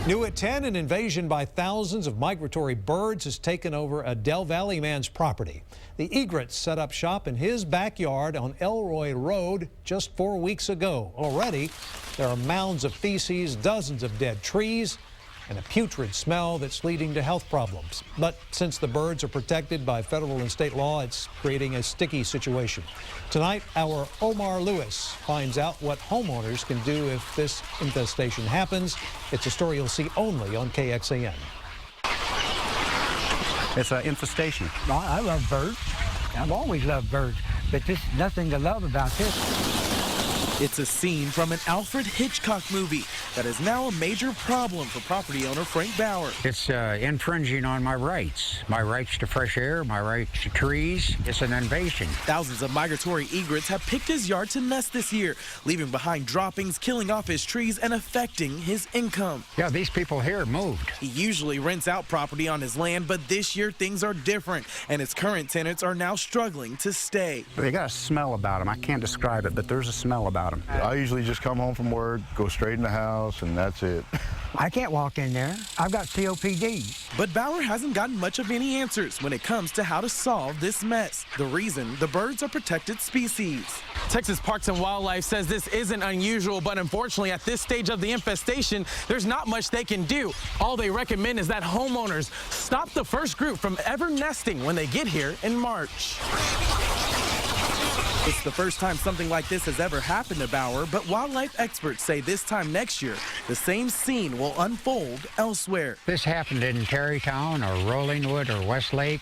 New at 10, an invasion by thousands of migratory birds has taken over a Del Valle man's property. The egrets set up shop in his backyard on Elroy Road just 4 weeks ago. Already, there are mounds of feces, dozens of dead trees, and a putrid smell that's leading to health problems. But since the birds are protected by federal and state law, it's creating a sticky situation. Tonight, our Omar Lewis finds out what homeowners can do if this infestation happens. It's a story you'll see only on KXAN. It's an infestation. I love birds. I've always loved birds, but there's nothing to love about this. It's a scene from an Alfred Hitchcock movie that is now a major problem for property owner Frank Bauer. It's infringing on my rights to fresh air, my rights to trees. It's an invasion. Thousands of migratory egrets have picked his yard to nest this year, leaving behind droppings, killing off his trees, and affecting his income. Yeah, these people here moved. He usually rents out property on his land, but this year things are different, and his current tenants are now struggling to stay. They got a smell about them. I can't describe it, but there's a smell about them. I usually just come home from work, go straight in the house, and that's it. I can't walk in there. I've got COPD. But Bauer hasn't gotten much of any answers when it comes to how to solve this mess. The reason, the birds are protected species. Texas Parks and Wildlife says this isn't unusual, but unfortunately at this stage of the infestation, there's not much they can do. All they recommend is that homeowners stop the first group from ever nesting when they get here in March. It's the first time something like this has ever happened to Bauer, but wildlife experts say this time next year, the same scene will unfold elsewhere. This happened in Terrytown or Rollingwood or Westlake.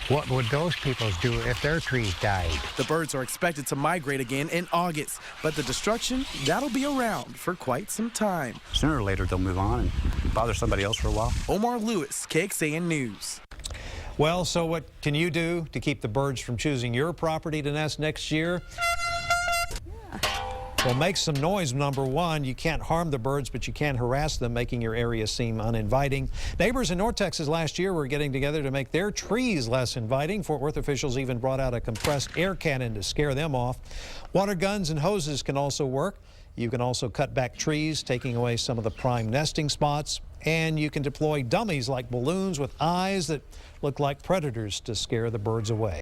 What would those people do if their trees died? The birds are expected to migrate again in August, but the destruction, that'll be around for quite some time. Sooner or later, they'll move on and bother somebody else for a while. Omar Lewis, KXAN News. Well, so what can you do to keep the birds from choosing your property to nest next year? Well, make some noise, number one. You can't harm the birds, but you can harass them, making your area seem uninviting. Neighbors in North Texas last year were getting together to make their trees less inviting. Fort Worth officials even brought out a compressed air cannon to scare them off. Water guns and hoses can also work. You can also cut back trees, taking away some of the prime nesting spots. And you can deploy dummies like balloons with eyes that look like predators to scare the birds away.